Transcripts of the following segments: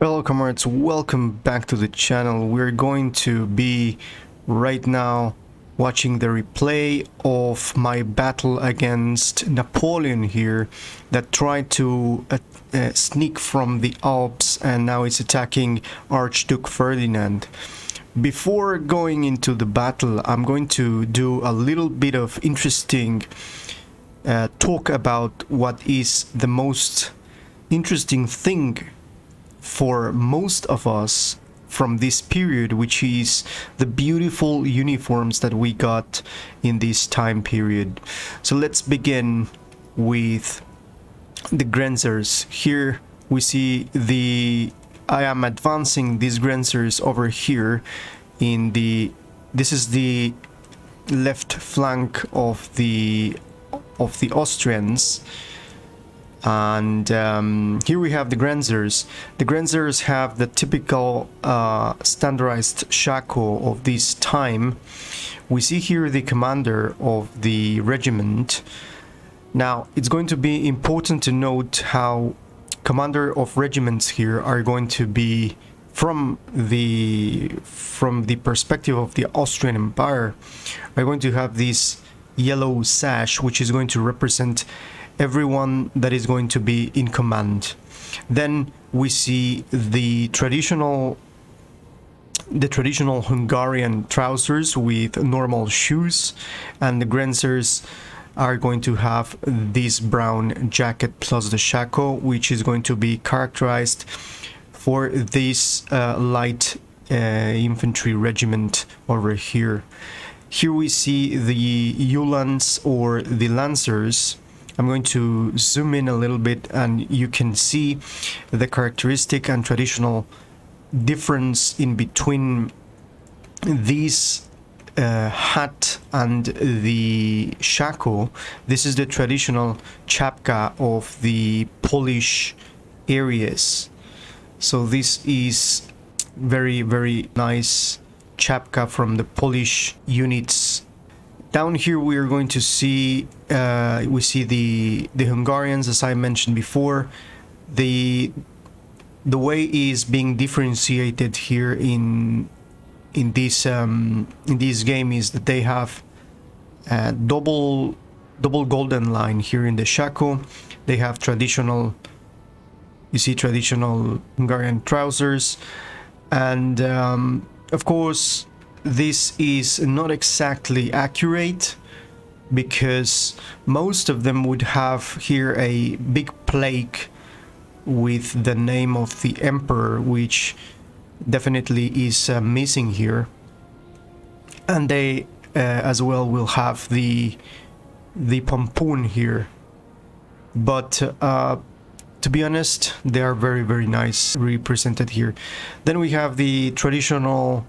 Hello comrades, welcome back to the channel. We're going to be right now watching the replay of my battle against Napoleon here that tried to sneak from the Alps and now is attacking Archduke Ferdinand. Before going into the battle, I'm going to do a little bit of interesting talk about what is the most interesting thing for most of us from this period, which is the beautiful uniforms that we got in this time period. So let's begin with the Grenzers. Here we see I am advancing these Grenzers over here in this is the left flank of the Austrians. And here we have the Grenzers. The Grenzers have the typical standardized shako of this time. We see here the commander of the regiment. Now, it's going to be important to note how commander of regiments here are going to be from the perspective of the Austrian Empire, are going to have this yellow sash, which is going to represent everyone that is going to be in command. Then we see the traditional Hungarian trousers with normal shoes, and the Grenzers are going to have this brown jacket plus the shako, which is going to be characterized for this light infantry regiment over here. Here we see the Uhlans or the Lancers. I'm going to zoom in a little bit and you can see the characteristic and traditional difference in between this hat and the shako. This is the traditional chapka of the Polish areas. So this is very, very nice chapka from the Polish units. Down here we are going to see we see the Hungarians, as I mentioned before. The way is being differentiated here in this game is that they have a double golden line here in the shako. They have traditional, you see, traditional Hungarian trousers, and of course this is not exactly accurate because most of them would have here a big plaque with the name of the emperor, which definitely is missing here, and they as well will have the pompoon here, but to be honest, they are very, very nice represented here. Then we have the traditional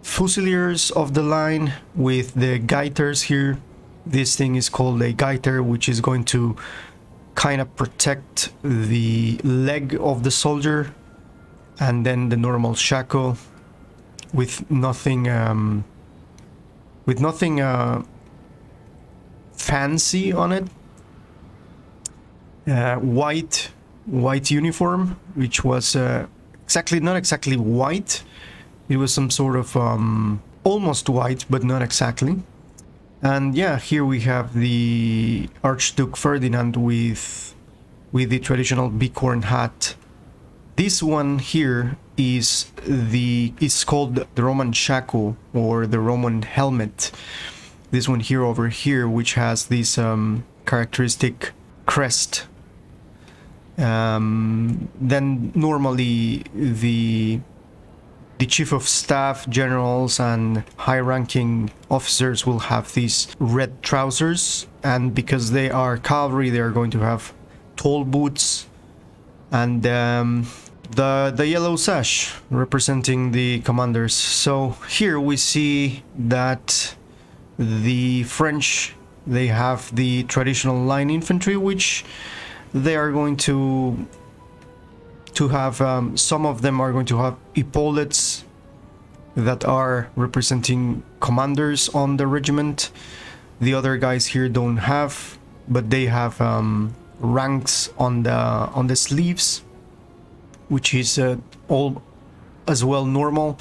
Fusiliers of the line with the gaiters here. This thing is called a gaiter, which is going to kind of protect the leg of the soldier, and then the normal shako with nothing fancy on it. White uniform, which was not exactly white. It was some sort of almost white, but not exactly. And yeah, here we have the Archduke Ferdinand with the traditional bicorn hat. This one here is called the Roman shako or the Roman helmet. This one here over here, which has this characteristic crest. Then normally the chief of staff, generals, and high-ranking officers will have these red trousers, and because they are cavalry, they are going to have tall boots, and the yellow sash representing the commanders. So here we see that the French, they have the traditional line infantry, which they are going to have, some of them are going to have epaulets that are representing commanders on the regiment. The other guys here don't have, but they have ranks on the sleeves. which is all as well normal.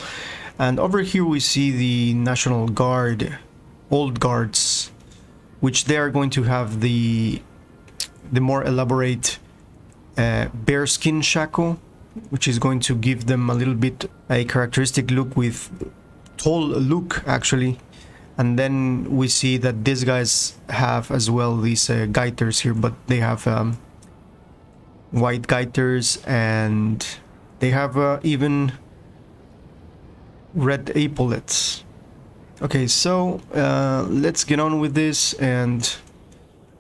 And over here we see the National Guard, Old Guards, which they are going to have the more elaborate bearskin shako, which is going to give them a little bit a characteristic look with tall look actually. And then we see that these guys have as well these gaiters here, but they have white gaiters, and they have even red epaulets. Okay, so let's get on with this and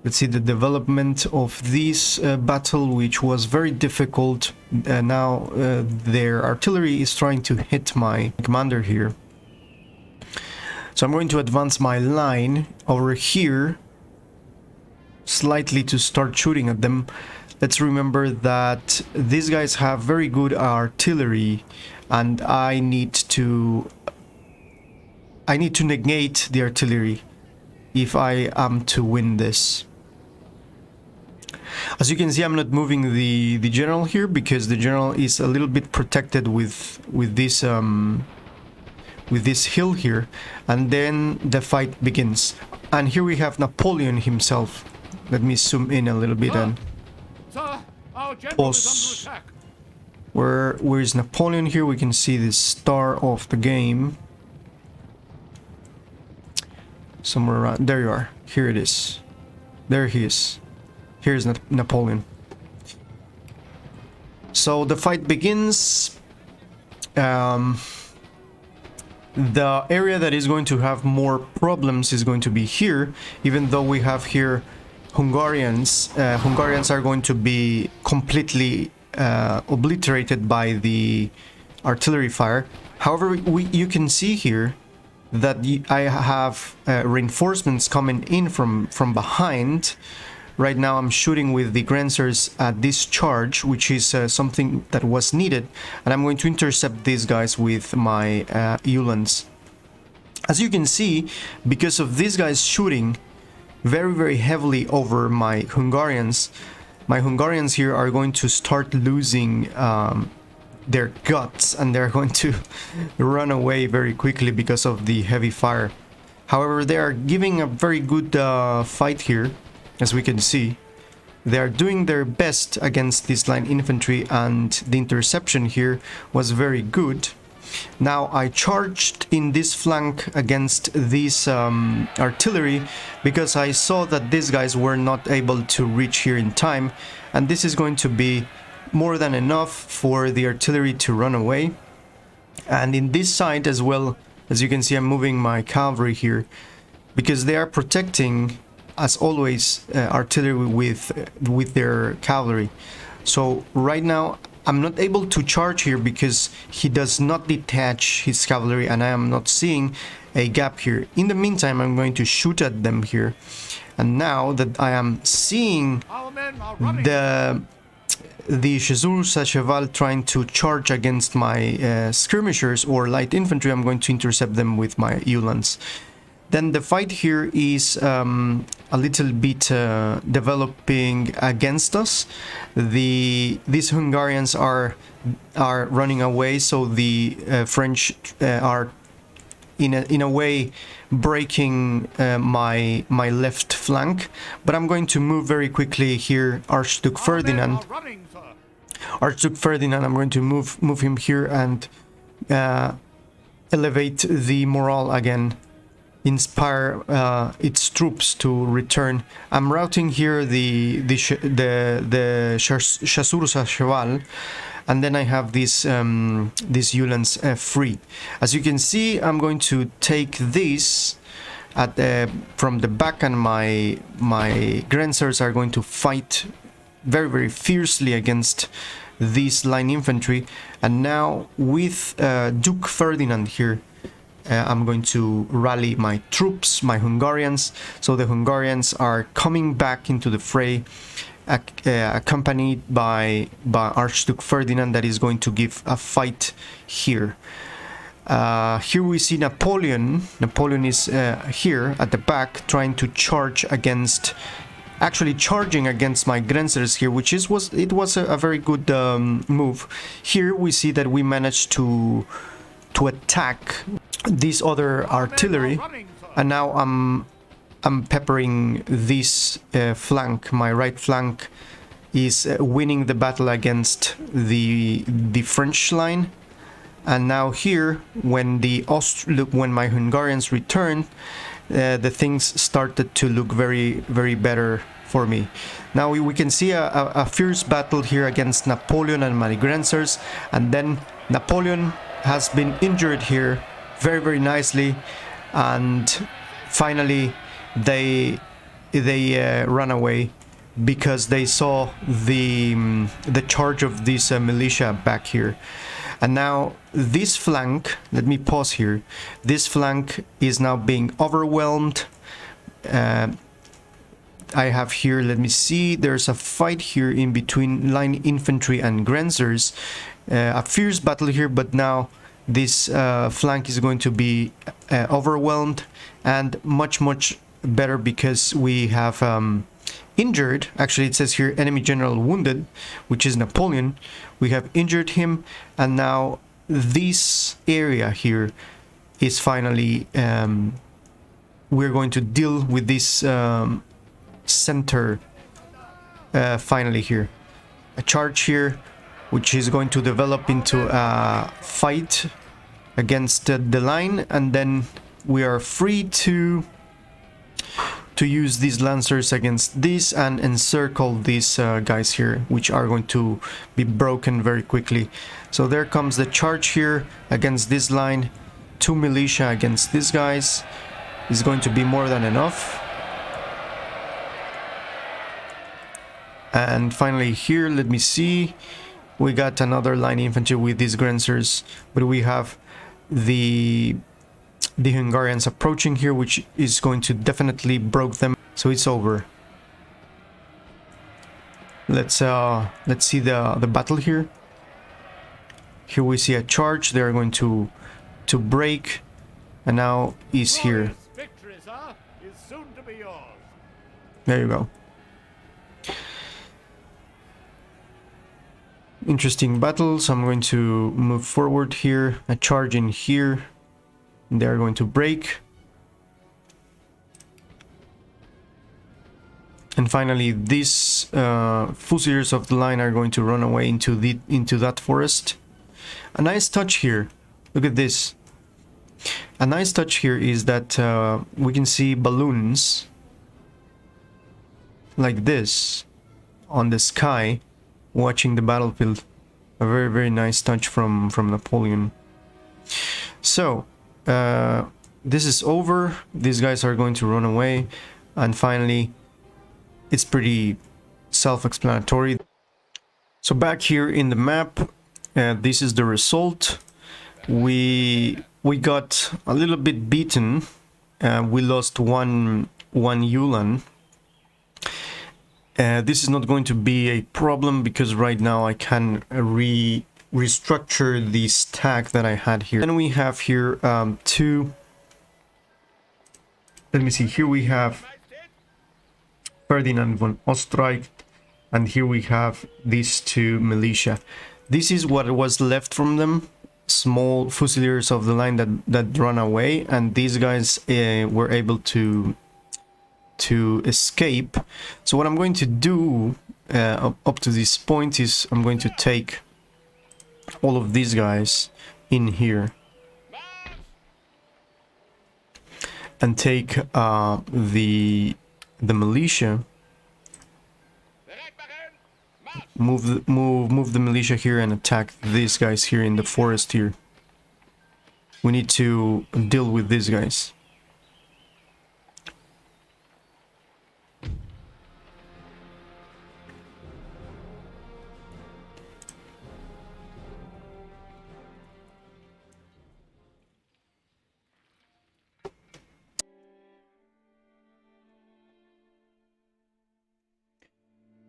let's see the development of this battle, which was very difficult. Now their artillery is trying to hit my commander here. So I'm going to advance my line over here slightly to start shooting at them. Let's remember that these guys have very good artillery, and I need to negate the artillery if I am to win this. As you can see, I'm not moving the general here because the general is a little bit protected with this hill here, and then the fight begins. And here we have Napoleon himself. Let me zoom in a little bit and pause. Where is Napoleon here? We can see the star of the game somewhere around there. You are. Here it is. There he is. Here's Napoleon. So the fight begins. The area that is going to have more problems is going to be here, even though we have here Hungarians. Hungarians are going to be completely obliterated by the artillery fire. However, you can see here that I have reinforcements coming in from behind. Right now I'm shooting with the Grenzers at this charge, which is something that was needed, and I'm going to intercept these guys with my Uhlans. As you can see, because of these guys shooting very heavily over my Hungarians here are going to start losing their guts, and they're going to run away very quickly because of the heavy fire. However, they are giving a very good fight here. As we can see, they are doing their best against this line infantry, and the interception here was very good. Now I charged in this flank against this artillery because I saw that these guys were not able to reach here in time, and this is going to be more than enough for the artillery to run away. And in this side as well, as you can see, I'm moving my cavalry here because they are protecting, as always, artillery with their cavalry. So right now I'm not able to charge here because he does not detach his cavalry, and I am not seeing a gap here. In the meantime, I'm going to shoot at them here, and now that I am seeing the Chasseurs à cheval trying to charge against my skirmishers or light infantry, I'm going to intercept them with my Uhlans. Then the fight here is a little bit developing against us. These Hungarians are running away, so the French are in a way breaking my left flank. But I'm going to move very quickly here, Archduke Ferdinand. Archduke Ferdinand, I'm going to move him here and elevate the morale again. Inspire its troops to return. I'm routing here the Chasseurs à cheval, and then I have these Uhlans free. As you can see, I'm going to take this from the back, and my Grenzers are going to fight very fiercely against this line infantry. And now with Duke Ferdinand here, I'm going to rally my troops, my Hungarians. So the Hungarians are coming back into the fray, accompanied by Archduke Ferdinand, that is going to give a fight here. Here we see Napoleon. Napoleon is here at the back trying to charge against actually charging against my Grenzers here, which was a very good move. Here we see that we managed to attack this other artillery, and now I'm peppering this flank. My right flank is winning the battle against the French line. And now here, when when my Hungarians returned, the things started to look very, very better for me. Now we can see a fierce battle here against Napoleon and my Grenzers, and then Napoleon has been injured here very, very nicely, and finally they run away because they saw the charge of this militia back here. And now this flank, let me pause here, this flank is now being overwhelmed. I have here, let me see, there's a fight here in between line infantry and Grenzers. A fierce battle here, but now this flank is going to be overwhelmed, and much better because we have injured, actually it says here enemy general wounded, which is Napoleon. We have injured him, and now this area here is finally we're going to deal with this center finally here. A charge here which is going to develop into a fight against the line, and then we are free to use these lancers against this and encircle these guys here, which are going to be broken very quickly. So there comes the charge here against this line. 2 militia against these guys is going to be more than enough. And finally here, let me see, we got another line infantry with these Grenzers, but we have the Hungarians approaching here, which is going to definitely broke them. So it's over. Let's see the battle here. Here we see a charge. They are going to break, and now he's here. There you go. Interesting battle. So I'm going to move forward here. A charge in here. They're going to break. And finally, these fusiliers of the line are going to run away into that forest. A nice touch here. Look at this. A nice touch here is that we can see balloons like this on the sky watching the battlefield. A very, very nice touch from Napoleon. So this is over. These guys are going to run away, and finally it's pretty self-explanatory. So back here in the map, this is the result. We got a little bit beaten. We lost one Ulan. This is not going to be a problem because right now I can restructure the stack that I had here. And we have here two. Let me see. Here we have Ferdinand von Österreich, and here we have these two militia. This is what was left from them. Small fusiliers of the line that run away, and these guys were able to escape. So what I'm going to do up to this point is I'm going to take all of these guys in here and take the militia. Move the militia here and attack these guys here in the forest here. We need to deal with these guys.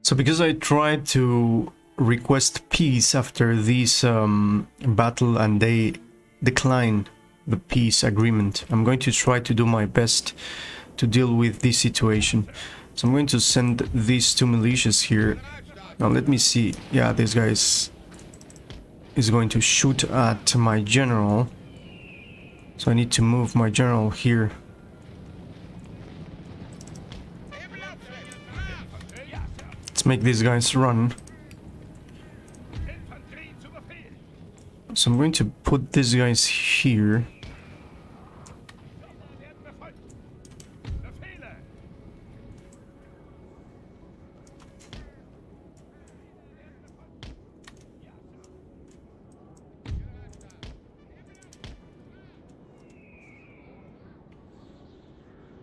So because I tried to request peace after this battle and they decline the peace agreement, I'm going to try to do my best to deal with this situation. So I'm going to send these two militias here. Now let me see. Yeah, this guy is going to shoot at my general. So I need to move my general here. Let's make these guys run. So I'm going to put these guys here.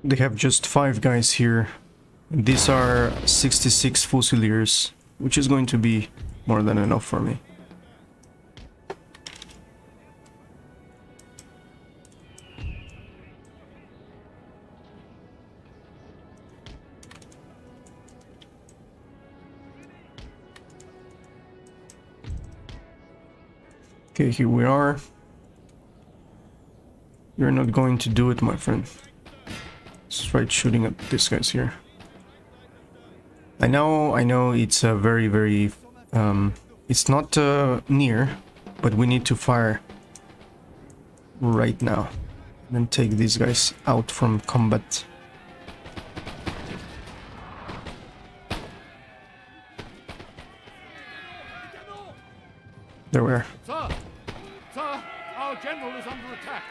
They have just 5 guys here. These are 66 Fusiliers, which is going to be more than enough for me. Okay, here we are. You're not going to do it, my friend. Let's try shooting at these guys here. I know it's a very, it's not near, but we need to fire right now. And then take these guys out from combat. There we are. Sir! Sir! Our general is under attack!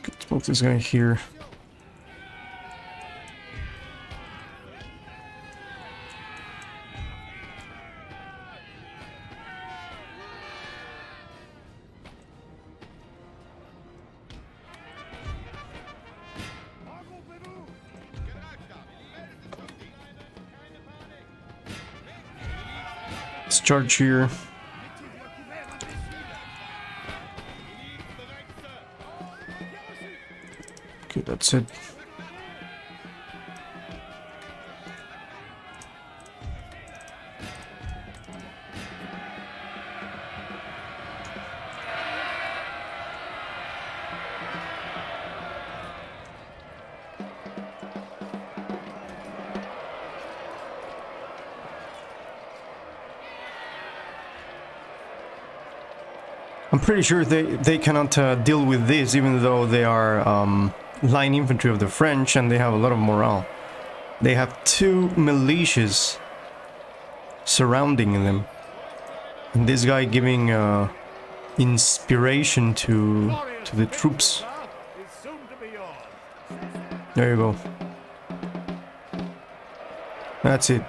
Let's put this guy here. Let's charge here. Okay, that's it. I'm pretty sure they cannot deal with this, even though they are line infantry of the French and they have a lot of morale. They have 2 militias surrounding them. And this guy giving inspiration to the troops. There you go. That's it.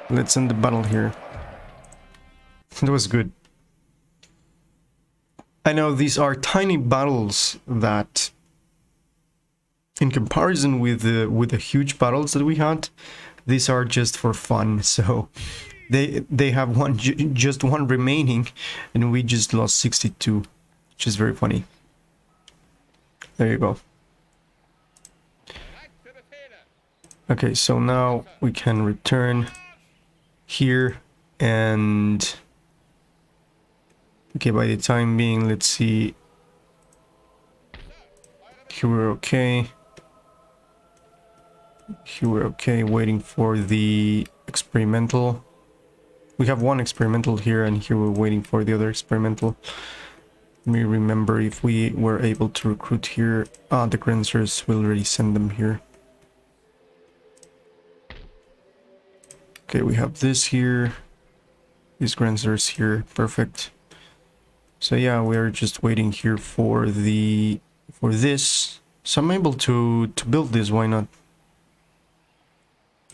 Let's end the battle here. It was good. I know these are tiny battles that, in comparison with the huge battles that we had, these are just for fun. So they have just one remaining, and we just lost 62, which is very funny. There you go. Okay, so now we can return here, and okay, by the time being, let's see. Here we're okay. Here we're okay, waiting for the experimental. We have one experimental here, and here we're waiting for the other experimental. Let me remember if we were able to recruit here. The Grenzers will already send them here. Okay, we have this here. These Grenzers here, perfect. So yeah, we're just waiting here for this. So I'm able to build this, why not?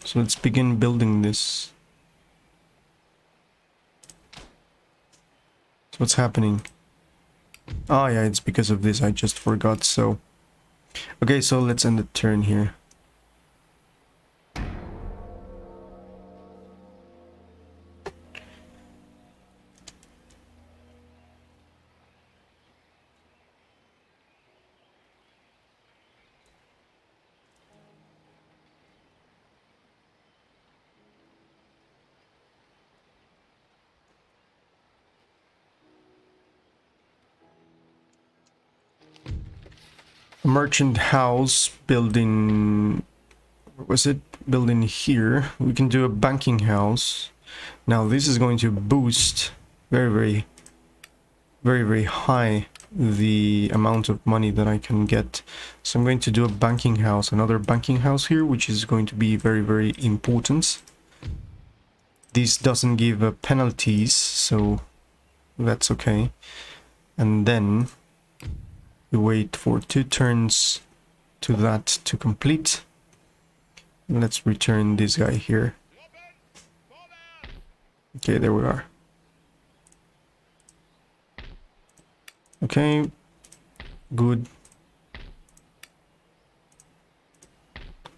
So let's begin building this. So what's happening? Oh yeah, it's because of this, I just forgot, so... Okay, so let's end the turn here. a merchant house building. What was it? Building here. We can do a banking house. Now this is going to boost very high the amount of money that I can get. So I'm going to do a banking house, another banking house here, which is going to be very important. This doesn't give penalties, so that's okay. And then we wait for 2 turns to that to complete. Let's return this guy here. Okay, there we are. Okay, good.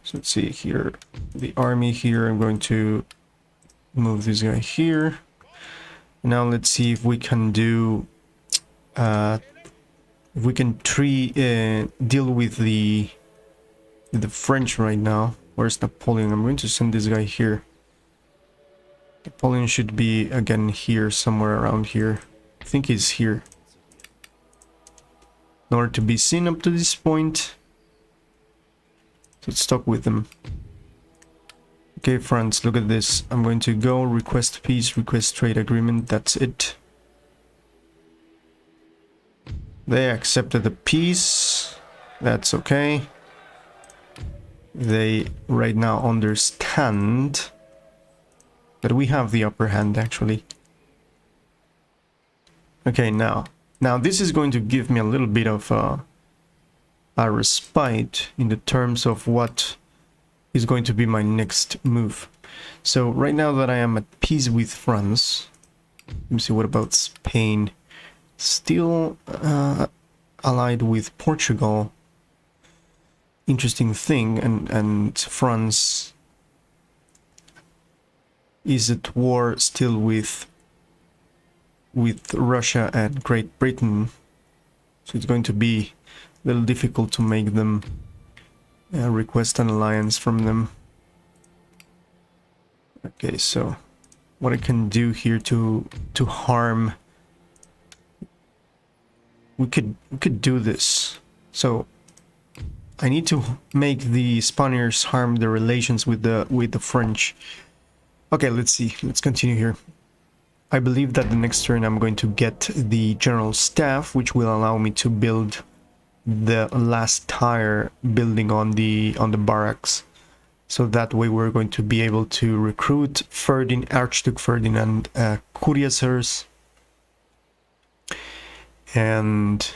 So let's see here, the army here. I'm going to move this guy here. Now let's see if we can do, if we can deal with the French right now. Where's Napoleon? I'm going to send this guy here. Napoleon should be again here, somewhere around here. I think he's here. In order to be seen up to this point. So let's talk with them. Okay, France, look at this. I'm going to go request peace, request trade agreement. That's it. They accepted the peace. That's okay. They right now understand that we have the upper hand, actually. Okay, now this is going to give me a little bit of a respite in the terms of what is going to be my next move. So right now that I am at peace with France, let me see, what about Spain? Still allied with Portugal. Interesting thing, and France is at war still with Russia and Great Britain, so it's going to be a little difficult to make them request an alliance from them. Okay, so what I can do here to harm, we could do this. So I need to make the Spaniards harm the relations with the French. Okay, let's see. Let's continue here. I believe that the next turn I'm going to get the general staff, which will allow me to build the last tire building on the barracks. So that way we're going to be able to recruit Archduke Ferdinand cuirassiers, and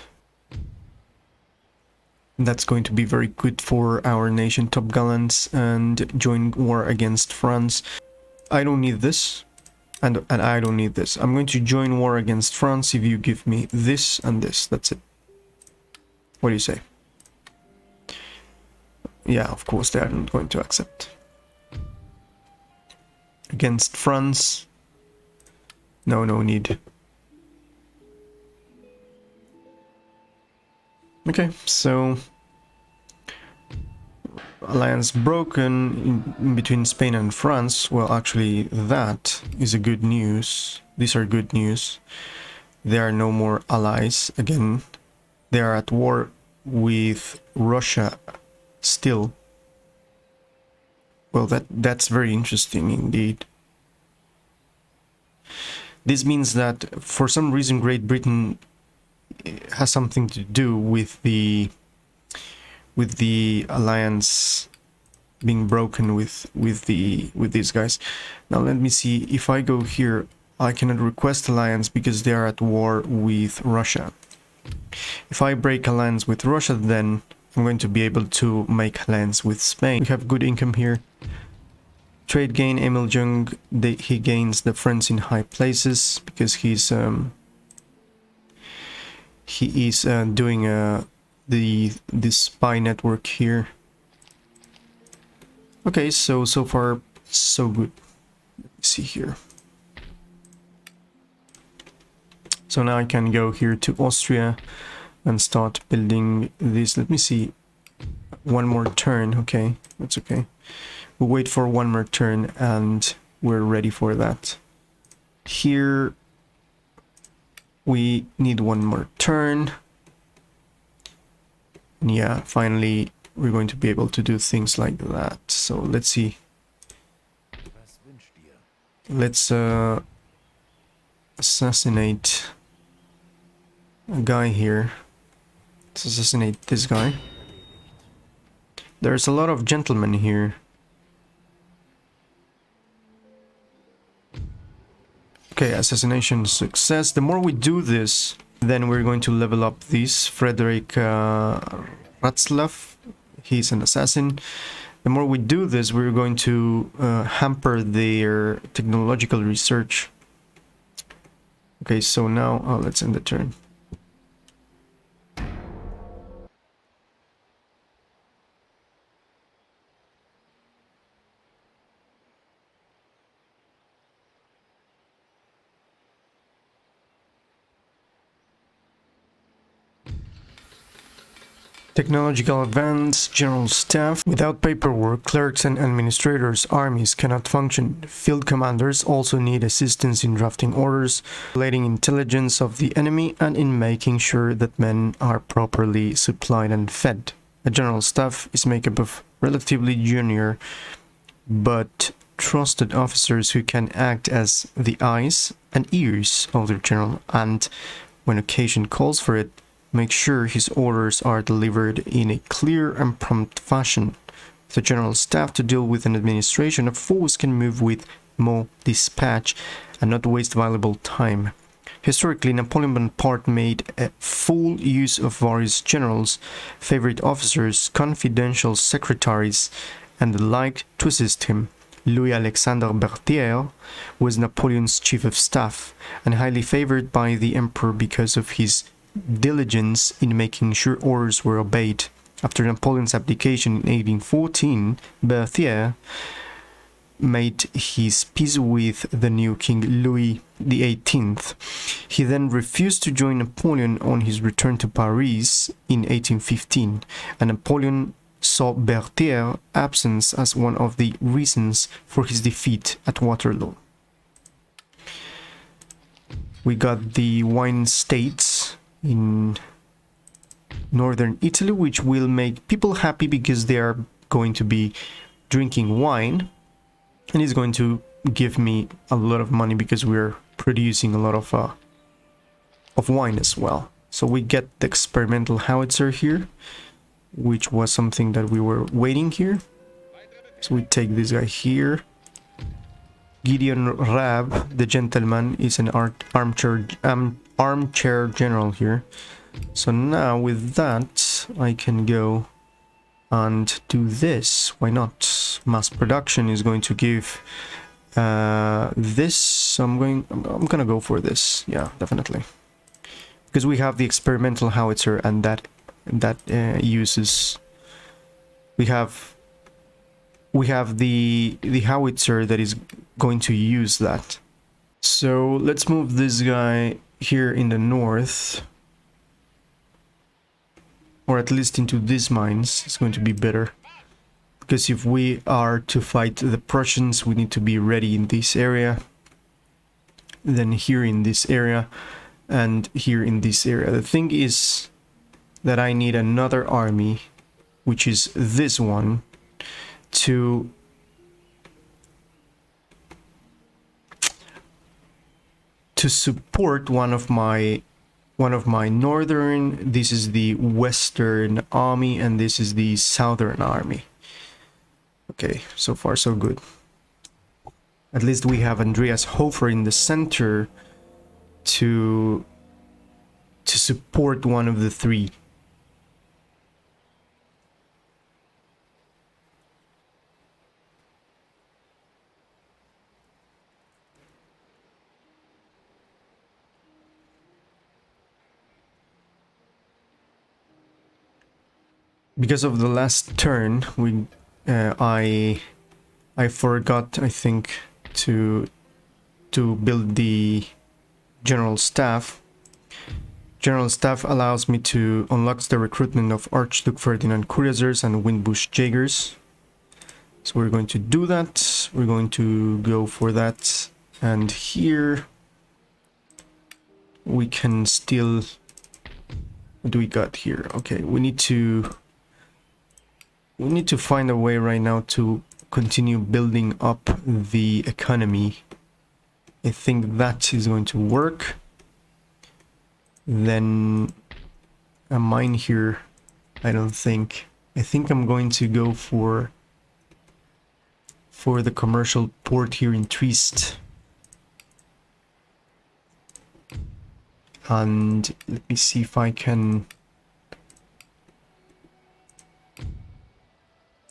that's going to be very good for our nation top gallants and join war against France. I don't need this, and I don't need this. I'm going to join war against France if you give me this and this. That's it. What do you say? Yeah, of course they are not going to accept. Against France, no need. Okay, so alliance broken in between Spain and France. Well, actually, that is a good news. These are good news. There are no more allies. Again, they are at war with Russia still. Well, that's very interesting indeed. This means that for some reason Great Britain has something to do with the alliance being broken with these guys. Now let me see, if I go here, I cannot request alliance because they are at war with Russia. If I break alliance with Russia, then I'm going to be able to make alliance with Spain. We have good income here. Trade gain, Emil Jung, he gains the friends in high places because he is doing the spy network here. Okay, so far so good. Let's see here. So now I can go here to Austria and start building this. Let me see. One more turn. Okay, that's okay. We'll wait for one more turn and we're ready for that. Here we need one more turn. And yeah, finally we're going to be able to do things like that. So let's see. Let's assassinate a guy here. Let's assassinate this guy. There's a lot of gentlemen here. Okay, assassination success. The more we do this, then we're going to level up this Frederick Ratzlaff. He's an assassin. The more we do this, we're going to hamper their technological research. Okay, so now let's end the turn. Technological advance, general staff. Without paperwork, clerks and administrators' armies cannot function. Field commanders also need assistance in drafting orders, collating intelligence of the enemy, and in making sure that men are properly supplied and fed. A general staff is made up of relatively junior but trusted officers who can act as the eyes and ears of their general, and when occasion calls for it, make sure his orders are delivered in a clear and prompt fashion. The general staff to deal with an administration of force can move with more dispatch and not waste valuable time. Historically, Napoleon Bonaparte made a full use of various generals, favorite officers, confidential secretaries, and the like to assist him. Louis-Alexandre Berthier was Napoleon's chief of staff and highly favored by the emperor because of his diligence in making sure orders were obeyed. After Napoleon's abdication in 1814, Berthier made his peace with the new King Louis XVIII. He then refused to join Napoleon on his return to Paris in 1815, and Napoleon saw Berthier's absence as one of the reasons for his defeat at Waterloo. We got the wine states in northern Italy, which will make people happy because they are going to be drinking wine, and it's going to give me a lot of money because we're producing a lot of wine as well. So we get the experimental howitzer here, which was something that we were waiting here. So we take this guy here. Gideon Raab, the gentleman, is an armchair general here. So now with that, I can go and do this. Why not? Mass production is going to give this. I'm gonna go for this. Yeah, definitely, because we have the experimental howitzer, and that uses. We have the howitzer that is going to use that. So let's move this guy here in the north, or at least into these mines. It's going to be better, because if we are to fight the Prussians, we need to be ready in this area, then here in this area, and here in this area. The thing is that I need another army, which is this one, to support one of my northern. This is the western army, and this is the southern army. Okay, so far so good. At least we have Andreas Hofer in the center to support one of the three. Because of the last turn, I forgot, I think, to build the general staff. General staff allows me to unlock the recruitment of Archduke Ferdinand Cuirassiers and Windbush Jaegers. So we're going to do that. We're going to go for that, and here we can still What do we got here? Okay, we need to find a way right now to continue building up the economy. I think that is going to work. Then a mine here, I don't think. I think I'm going to go for the commercial port here in Trieste. And let me see if I can...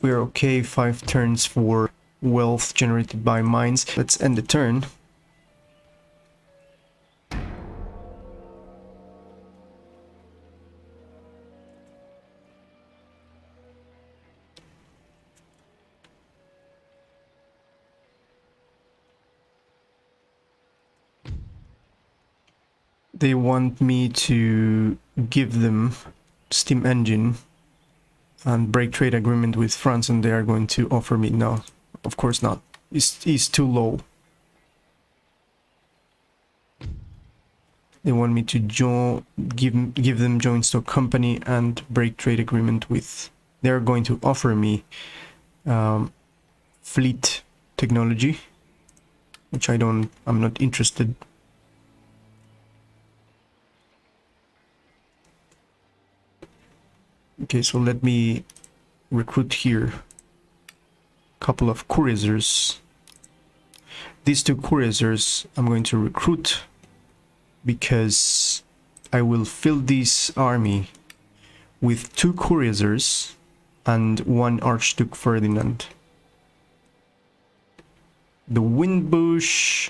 We're okay, 5 turns for wealth generated by mines. Let's end the turn. They want me to give them steam engine and break trade agreement with France, and they are going to offer me... No, of course not. It's too low. They want me to give them joint stock company and break trade agreement with... They're going to offer me fleet technology, which I'm not interested. Okay, so let me recruit here a couple of cuirassiers. These 2 cuirassiers I'm going to recruit because I will fill this army with 2 cuirassiers and 1 Archduke Ferdinand. The Windbush,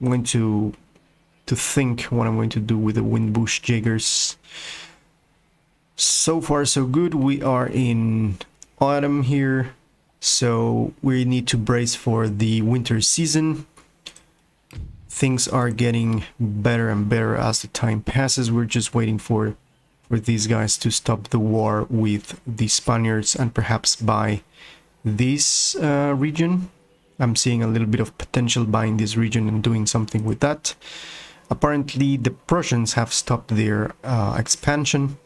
I'm going to think what I'm going to do with the Windbush Jaegers. So far so good. We are in autumn here, so we need to brace for the winter season. Things are getting better and better as the time passes. We're just waiting for these guys to stop the war with the Spaniards and perhaps buy this region. I'm seeing a little bit of potential buying this region and doing something with that. Apparently the Prussians have stopped their expansion.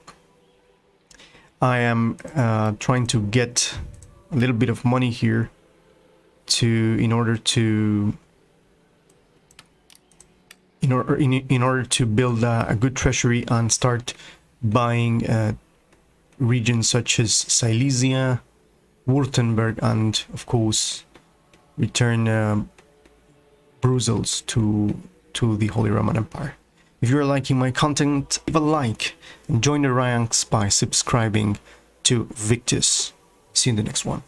I am trying to get a little bit of money here in order to build a good treasury and start buying regions such as Silesia, Württemberg, and of course return Brussels to the Holy Roman Empire. If you're liking my content, leave a like and join the ranks by subscribing to Victus. See you in the next one.